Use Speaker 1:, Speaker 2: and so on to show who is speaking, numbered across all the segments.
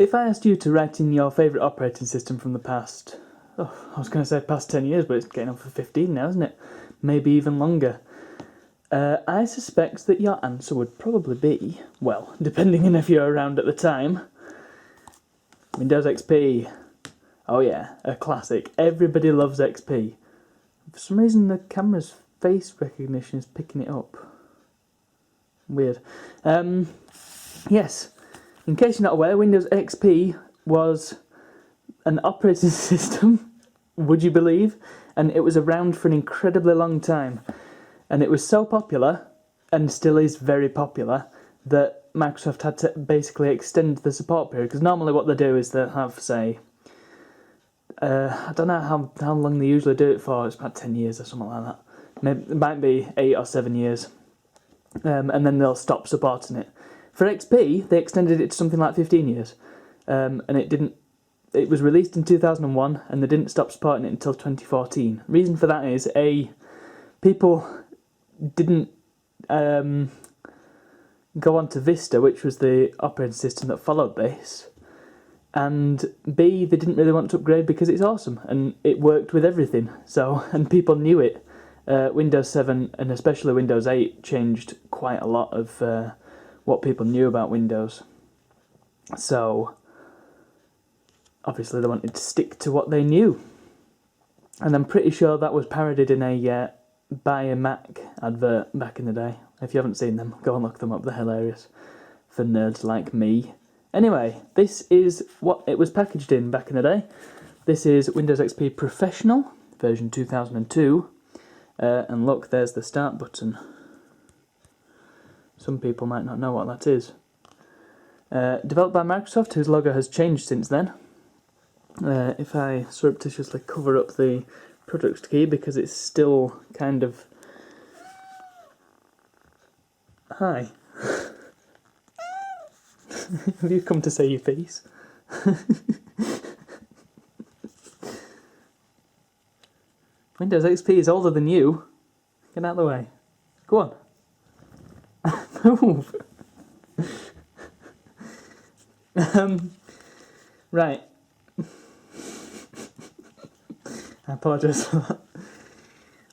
Speaker 1: If I asked you to write in your favourite operating system from the past, I was going to say past 10 years, but it's getting on for 15 now, isn't it? Maybe even longer. I suspect that your answer would probably be, well, depending on if you're around at the time, Windows XP. Oh yeah, a classic. Everybody loves XP. For some reason the camera's face recognition is picking it up. Weird. Yes, in case you're not aware, Windows XP was an operating system, would you believe? And it was around for an incredibly long time. And it was so popular, and still is very popular, that Microsoft had to basically extend the support period. Because normally what they do is they have, say, I don't know how long they usually do it for, it's about 10 years or something like that. Maybe, it might be 8 or 7 years. And then they'll stop supporting it. For XP, they extended it to something like 15 years. And it was released in 2001, and they didn't stop supporting it until 2014. Reason for that is, people didn't go on to Vista, which was the operating system that followed this, and B, they didn't really want to upgrade because it's awesome and it worked with everything. So, and people knew it. Windows 7 and especially Windows 8 changed quite a lot of what people knew about Windows. So, obviously they wanted to stick to what they knew. And I'm pretty sure that was parodied in a Buy a Mac advert back in the day. If you haven't seen them, go and look them up, they're hilarious. For nerds like me. Anyway, this is what it was packaged in back in the day. This is Windows XP Professional, version 2002. And look, there's the start button. Some people might not know what that is. Developed by Microsoft, whose logo has changed since then. If I surreptitiously cover up the product key, because it's still kind of... Hi. Have you come to say your piece? Windows XP is older than you. Get out of the way. Go on. Move. Right. I apologise for that.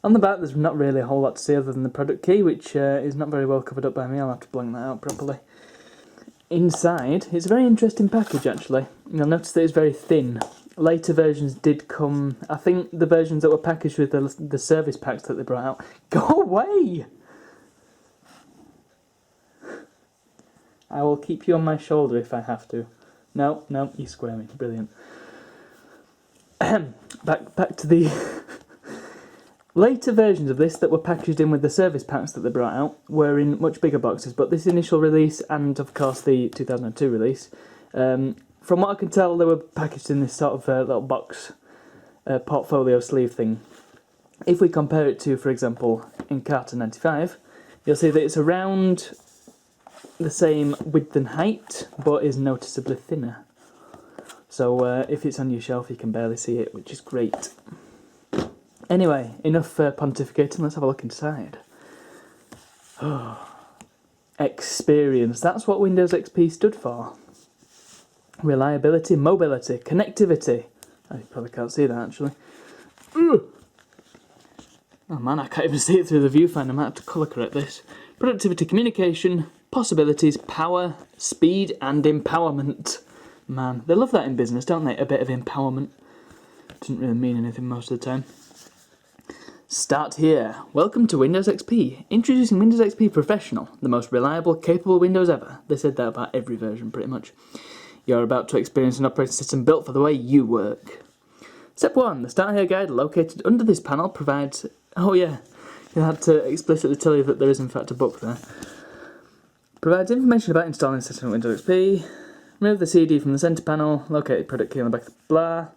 Speaker 1: On the back, there's not really a whole lot to say other than the product key, which is not very well covered up by me. I'll have to blank that out properly. Inside, it's a very interesting package actually. You'll notice that it's very thin. Later versions did come, I think the versions that were packaged with the service packs that they brought out. Go away! I will keep you on my shoulder if I have to. No, you square me. Brilliant. Back to the later versions of this that were packaged in with the service packs that they brought out were in much bigger boxes, but this initial release and of course the 2002 release, from what I can tell, they were packaged in this sort of little box portfolio sleeve thing. If we compare it to, for example, Encarta 95, you'll see that it's around the same width and height, but is noticeably thinner. So if it's on your shelf, you can barely see it, which is great. Anyway, enough pontificating, let's have a look inside. Experience, that's what Windows XP stood for. Reliability, mobility, connectivity. I probably can't see that actually. Oh man, I can't even see it through the viewfinder, I might have to colour correct this. Productivity, communication, possibilities, power, speed and empowerment. Man, they love that in business, don't they? A bit of empowerment. Doesn't really mean anything most of the time. Start here. Welcome to Windows XP. Introducing Windows XP Professional, the most reliable, capable Windows ever. They said that about every version, pretty much. You're about to experience an operating system built for the way you work. Step 1. The Start Here guide located under this panel provides... Oh yeah, you had to explicitly tell you that there is in fact a book there. Provides information about installing setting up Windows XP. Remove the CD from the centre panel, locate the product key on the back of the blah.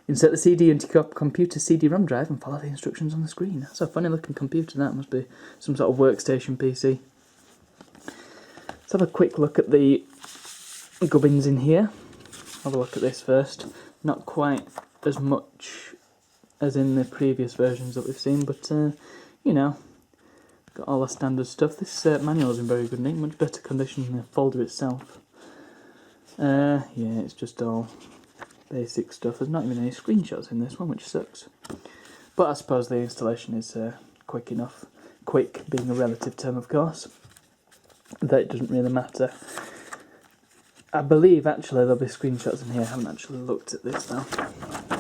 Speaker 1: Insert the CD into your computer's CD-ROM drive and follow the instructions on the screen. That's a funny looking computer, that must be some sort of workstation PC. Let's have a quick look at the gubbins in here. Have a look at this first. Not quite as much as in the previous versions that we've seen, but you know, got all the standard stuff. This manual is in very good nick, much better condition than the folder itself. Yeah, it's just all basic stuff. There's not even any screenshots in this one, which sucks. But I suppose the installation is quick enough. Quick being a relative term, of course, that it doesn't really matter. I believe actually there'll be screenshots in here. I haven't actually looked at this though.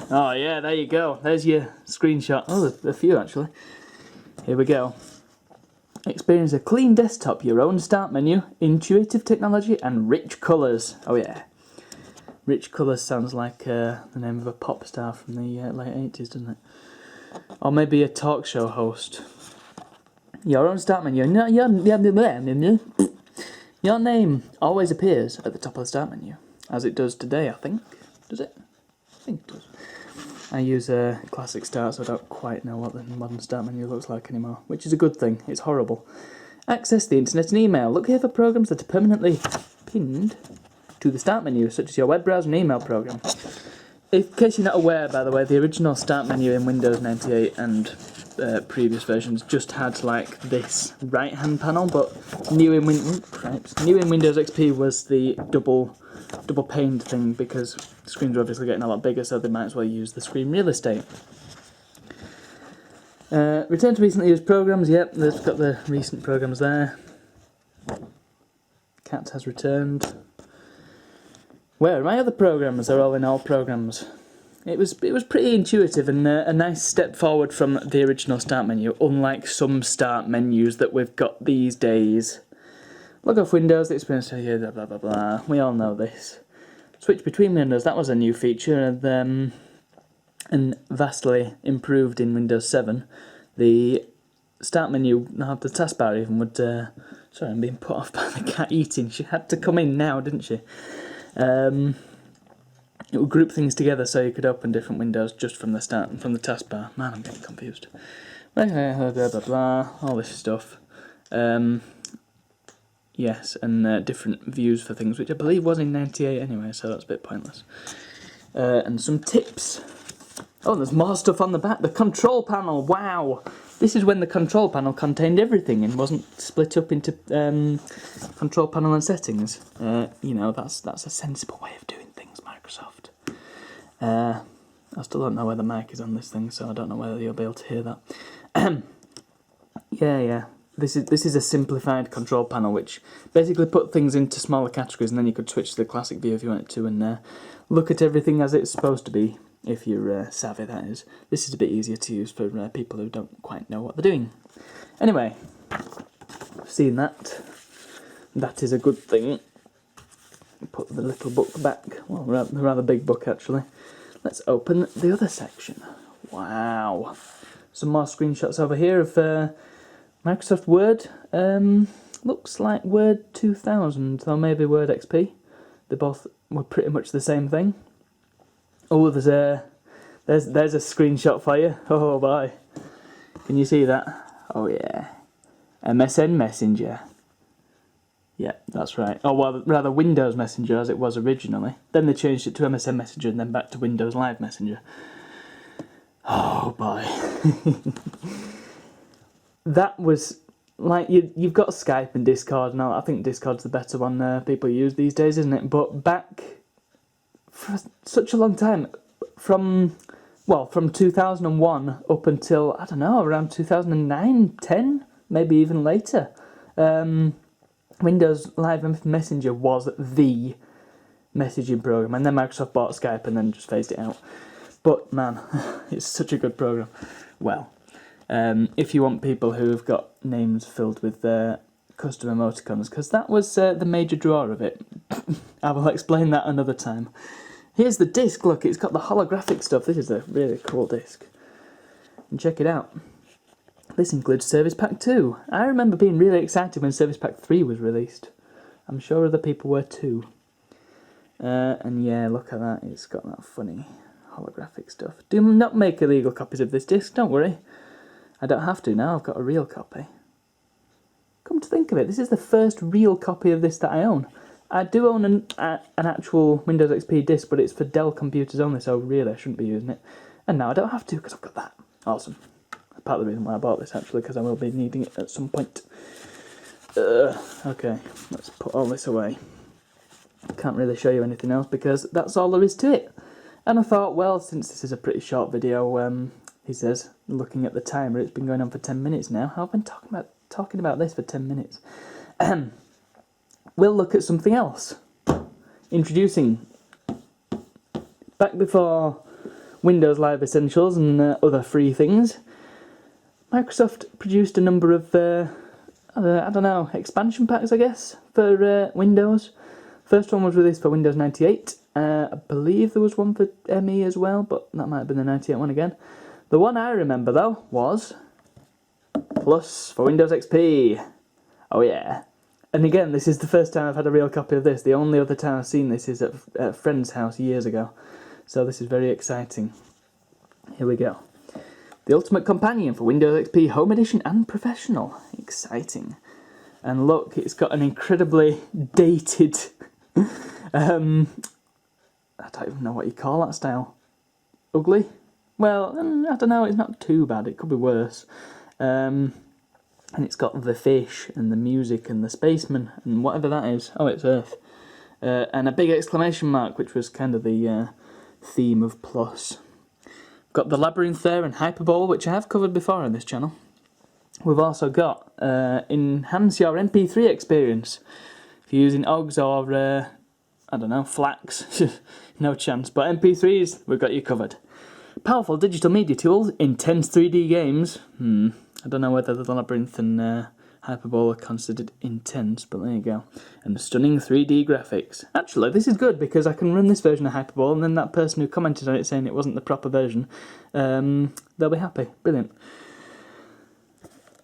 Speaker 1: Oh yeah, there you go. There's your screenshot. Oh, there's a few actually. Here we go. Experience a clean desktop, your own start menu, intuitive technology and rich colours. Oh yeah. Rich colours sounds like the name of a pop star from the late 80s, doesn't it? Or maybe a talk show host. Your own start menu. Your name always appears at the top of the start menu, as it does today, I think. Does it? I think it does. I use a classic start, so I don't quite know what the modern start menu looks like anymore, which is a good thing. It's horrible. Access the internet and email. Look here for programs that are permanently pinned to the start menu, such as your web browser and email program. In case you're not aware, by the way, the original start menu in Windows 98 and previous versions just had like this right-hand panel, but new in Windows XP was the double paned thing, because screens are obviously getting a lot bigger, so they might as well use the screen real estate. Return to recently used programs. Yep, they've got the recent programs there. Cat has returned. Where are my other programs? They're all in all programs. It was pretty intuitive and a nice step forward from the original start menu, unlike some start menus that we've got these days. Log off Windows, the experience here, blah blah blah blah. We all know this. Switch between windows, that was a new feature, and vastly improved in Windows 7. The start menu, the taskbar even would... sorry, I'm being put off by the cat eating. She had to come in now, didn't she? It would group things together so you could open different windows just from the taskbar. Man, I'm getting confused. Blah blah blah blah, all this stuff. Yes, and different views for things, which I believe was in 98 anyway, so that's a bit pointless. And some tips. Oh, there's more stuff on the back. The control panel, wow! This is when the control panel contained everything and wasn't split up into control panel and settings. You know, that's a sensible way of doing things, Microsoft. I still don't know where the mic is on this thing, so I don't know whether you'll be able to hear that. Yeah. This is a simplified control panel, which basically put things into smaller categories, and then you could switch to the classic view if you wanted to, and look at everything as it's supposed to be, if you're savvy, that is. This is a bit easier to use for people who don't quite know what they're doing. Anyway, I've seen that. That is a good thing. Put the little book back. Well, the rather big book, actually. Let's open the other section. Wow. Some more screenshots over here of Microsoft Word. Looks like Word 2000, or maybe Word XP. They both were pretty much the same thing. Oh, there's a screenshot for you. Oh boy. Can you see that? Oh yeah. MSN Messenger. Yeah, that's right. Oh, well, rather Windows Messenger as it was originally. Then they changed it to MSN Messenger and then back to Windows Live Messenger. Oh boy. That was like you've got Skype and Discord now. I think Discord's the better one people use these days, isn't it? But back for such a long time, from 2001 up until, I don't know, around 2009, 10, maybe even later, Windows Live Messenger was the messaging program, and then Microsoft bought Skype and then just phased it out. But man, it's such a good program. Well, if you want people who have got names filled with custom emoticons, because that was the major draw of it. I will explain that another time. Here's the disc, look, it's got the holographic stuff. This is a really cool disc. And check it out. This includes Service Pack 2. I remember being really excited when Service Pack 3 was released. I'm sure other people were too. And yeah, look at that, it's got that funny holographic stuff. Do not make illegal copies of this disc, don't worry. I don't have to now, I've got a real copy. Come to think of it, this is the first real copy of this that I own. I do own an actual Windows XP disc, but it's for Dell computers only, so really I shouldn't be using it. And now I don't have to, because I've got that. Awesome. That's part of the reason why I bought this, actually, because I will be needing it at some point. Okay, let's put all this away. Can't really show you anything else because that's all there is to it. And I thought, well, since this is a pretty short video, he says, looking at the timer, it's been going on for 10 minutes now. How have I been talking about this for 10 minutes? We'll look at something else. Introducing, back before Windows Live Essentials and other free things, Microsoft produced a number of, I don't know, expansion packs, I guess, for Windows. First one was released for Windows 98. I believe there was one for ME as well, but that might have been the 98 one again. The one I remember, though, was Plus for Windows XP. Oh, yeah. And again, this is the first time I've had a real copy of this. The only other time I've seen this is at a friend's house years ago. So this is very exciting. Here we go. The Ultimate Companion for Windows XP Home Edition and Professional. Exciting. And look, it's got an incredibly dated... I don't even know what you call that style. Ugly? Well, I don't know, it's not too bad, it could be worse. And it's got the fish and the music and the spaceman and whatever that is. Oh, it's Earth. And a big exclamation mark, which was kind of the theme of Plus. Got the Labyrinth there and Hyperbole, which I have covered before on this channel. We've also got Enhance Your MP3 Experience. If you're using OGS or, I don't know, FLACs, no chance. But MP3s, we've got you covered. Powerful digital media tools, intense 3D games. I don't know whether the Labyrinth and Hyperbole are considered intense, but there you go. And stunning 3D graphics. Actually, this is good because I can run this version of Hyperbole, and then that person who commented on it saying it wasn't the proper version, they'll be happy. Brilliant.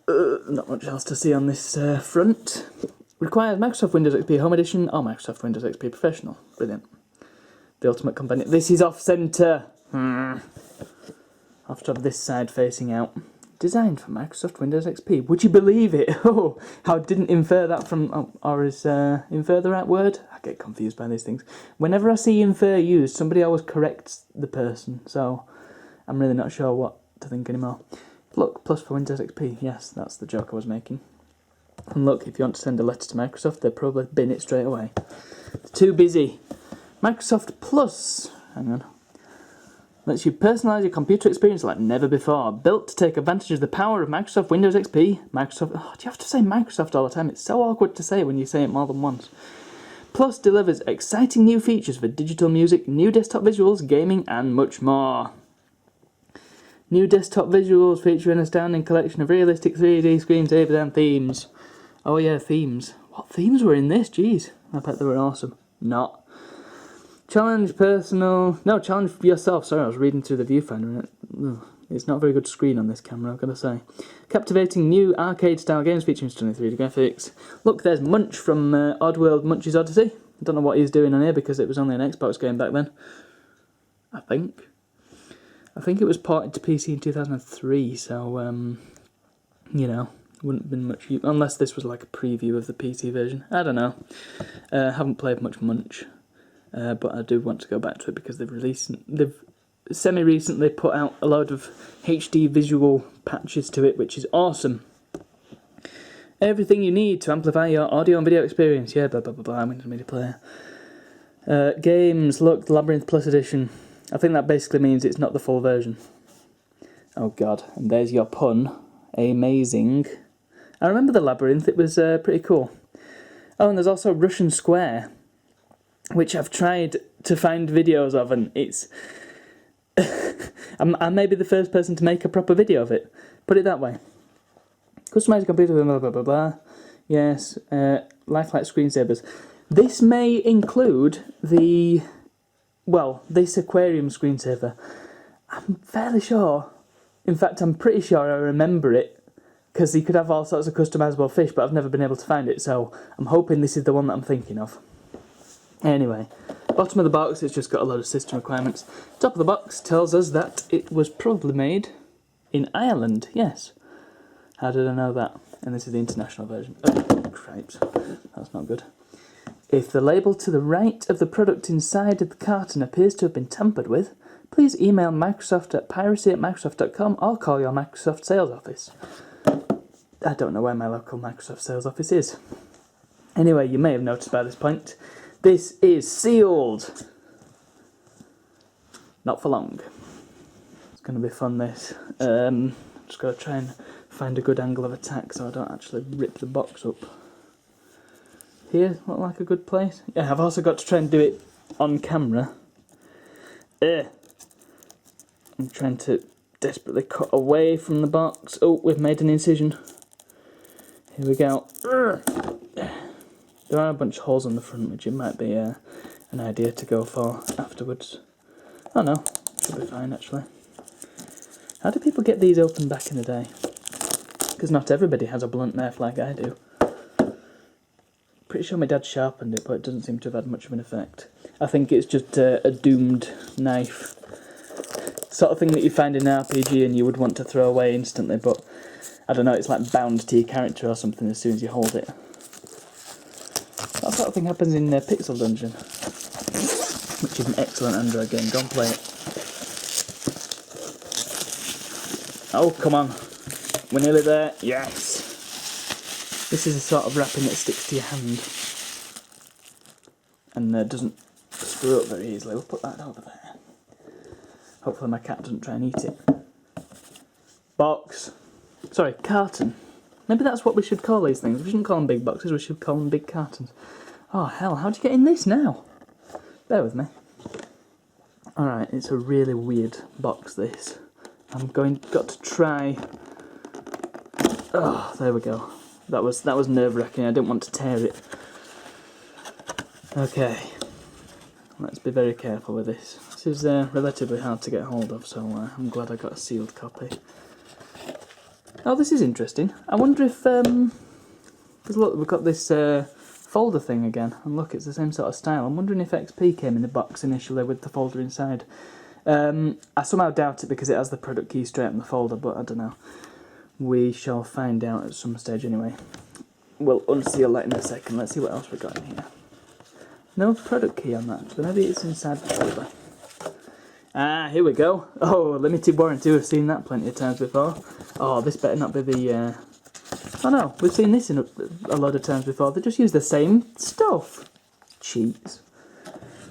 Speaker 1: Not much else to see on this front. Requires Microsoft Windows XP Home Edition or Microsoft Windows XP Professional. Brilliant. The Ultimate Companion. This is off-centre. I'll have to have this side facing out. Designed for Microsoft Windows XP. Would you believe it? Oh, I didn't infer that from... or is infer the right word? I get confused by these things. Whenever I see infer used, somebody always corrects the person. So, I'm really not sure what to think anymore. Look, Plus for Windows XP. Yes, that's the joke I was making. And look, if you want to send a letter to Microsoft, they'll probably bin it straight away. It's too busy. Microsoft Plus. Hang on. Lets you personalise your computer experience like never before. Built to take advantage of the power of Microsoft Windows XP. Microsoft... Oh, do you have to say Microsoft all the time? It's so awkward to say when you say it more than once. Plus delivers exciting new features for digital music, new desktop visuals, gaming, and much more. New desktop visuals feature an astounding collection of realistic 3D screensavers and themes. Oh yeah, themes. What themes were in this? Jeez. I bet they were awesome. Not. Challenge personal... No, challenge for yourself. Sorry, I was reading through the viewfinder and it's not a very good screen on this camera, I've got to say. Captivating new arcade-style games featuring stunning 3D graphics. Look, there's Munch from Oddworld Munch's Odyssey. I don't know what he's doing on here because it was only an Xbox game back then. I think it was ported to PC in 2003, so, you know, wouldn't have been much use, unless this was like a preview of the PC version. I don't know. Haven't played much Munch. But I do want to go back to it because they've semi-recently put out a load of HD visual patches to it, which is awesome. Everything you need to amplify your audio and video experience. Yeah, blah, blah, blah, blah. Windows Media Player. Games, look, the Labyrinth Plus Edition. I think that basically means it's not the full version. Oh god, and there's your pun. Amazing. I remember the Labyrinth, it was pretty cool. Oh, and there's also Russian Square, which I've tried to find videos of, and it's... I may be the first person to make a proper video of it. Put it that way. Customize your computer, blah, blah, blah, blah. Yes, lifelike screensavers. This may include the... Well, this aquarium screensaver. I'm fairly sure. In fact, I'm pretty sure I remember it, because you could have all sorts of customizable fish, but I've never been able to find it, so I'm hoping this is the one that I'm thinking of. Anyway, bottom of the box, it's just got a load of system requirements. Top of the box tells us that it was probably made in Ireland, yes. How did I know that? And this is the international version. Oh, cripes. That's not good. If the label to the right of the product inside of the carton appears to have been tampered with, please email Microsoft at piracy@microsoft.com or call your Microsoft sales office. I don't know where my local Microsoft sales office is. Anyway, you may have noticed by this point This is sealed. Not for long. It's going to be fun, this. Just got to try and find a good angle of attack so I don't actually rip the box up. Here, look like a good place. Yeah, I've also got to try and do it on camera. I'm trying to desperately cut away from the box. Oh, we've made an incision. Here we go. There are a bunch of holes on the front, which it might be an idea to go for afterwards. Oh no, should be fine actually. How do people get these open back in the day? Because not everybody has a blunt knife like I do. Pretty sure my dad sharpened it, but it doesn't seem to have had much of an effect. I think it's just a doomed knife. Sort of thing that you find in an RPG and you would want to throw away instantly, but I don't know, it's like bound to your character or something as soon as you hold it. That sort of thing happens in Pixel Dungeon, which is an excellent Android game. Go and play it. Oh, come on. We're nearly there. Yes! This is a sort of wrapping that sticks to your hand and doesn't screw up very easily. We'll put that over there. Hopefully my cat doesn't try and eat it. Box. Sorry, carton. Maybe that's what we should call these things. We shouldn't call them big boxes, we should call them big cartons. Oh hell, how'd you get in this now? Bear with me. Alright, it's a really weird box, this. Got to try... Oh, there we go. That was nerve-wracking. I didn't want to tear it. Okay, let's be very careful with this. This is relatively hard to get hold of, so I'm glad I got a sealed copy. Oh, this is interesting. I wonder if because look, we've got this folder thing again, and look, it's the same sort of style. I'm wondering if XP came in the box initially with the folder inside. I somehow doubt it because it has the product key straight in the folder, but I don't know. We shall find out at some stage anyway. We'll unseal that in a second. Let's see what else we've got in here. No product key on that, but maybe it's inside the folder. Ah, here we go. Oh, limited warranty. We've seen that plenty of times before. Oh, this better not be the... Oh no, we've seen this in a lot of times before. They just use the same stuff. Cheats.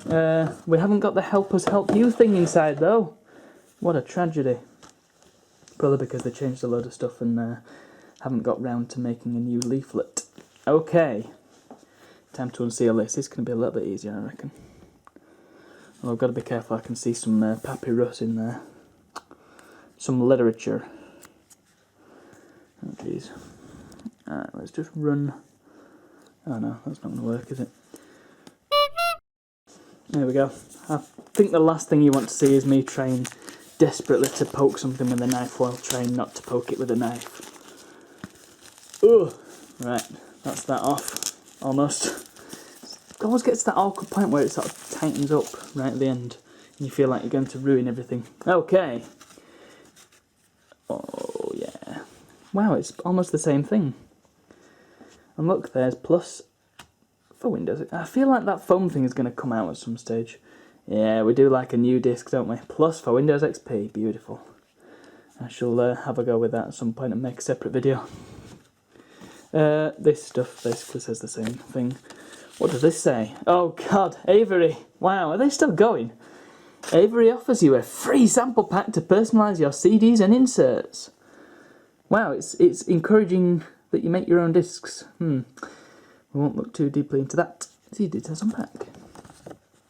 Speaker 1: We haven't got the help us help you thing inside though. What a tragedy. Probably because they changed a load of stuff and haven't got round to making a new leaflet. Okay. Time to unseal this. It's going to be a little bit easier, I reckon. Well, I've got to be careful. I can see some papyrus in there. Some literature. Oh, jeez. Alright, let's just run... Oh no, that's not going to work, is it? There we go. I think the last thing you want to see is me trying desperately to poke something with a knife while trying not to poke it with a knife. Ugh! Right, that's that off. Almost. It always gets to that awkward point where it sort of tightens up right at the end and you feel like you're going to ruin everything. Okay. Oh yeah. Wow, it's almost the same thing. And look, there's plus for Windows. I feel like that foam thing is going to come out at some stage. Yeah, we do like a new disc, don't we? Plus for Windows XP. Beautiful. I shall have a go with that at some point and make a separate video. This stuff basically says the same thing. What does this say? Oh god, Avery. Wow, are they still going? Avery offers you a free sample pack to personalise your CDs and inserts. Wow, it's encouraging that you make your own discs. We won't look too deeply into that. See details on pack.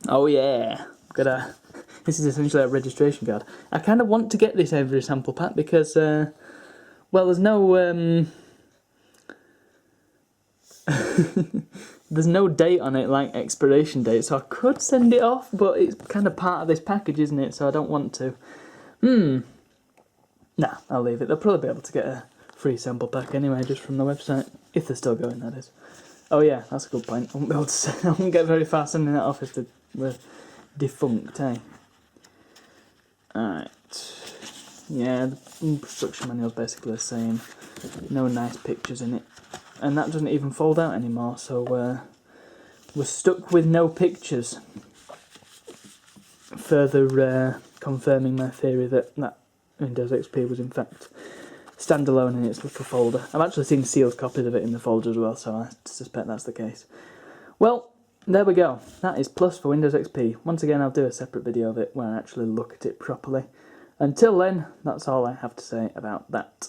Speaker 1: Oh yeah, this is essentially a registration card. I kind of want to get this Avery sample pack because, well, there's no there's no date on it, like expiration date, so I could send it off, but it's kind of part of this package, isn't it? So I don't want to. Nah, I'll leave it. They'll probably be able to get a free sample pack anyway, just from the website, if they're still going, that is. Oh yeah, that's a good point. I won't be able to I won't get very far sending that off if they were defunct, eh? Alright. Yeah, the instruction manual's basically the same. No nice pictures in it. And that doesn't even fold out anymore, so we're stuck with no pictures. Further confirming my theory that Windows XP was in fact standalone in its little folder. I've actually seen sealed copies of it in the folder as well, so I suspect that's the case. Well, there we go. That is Plus for Windows XP. Once again, I'll do a separate video of it where I actually look at it properly. Until then, that's all I have to say about that.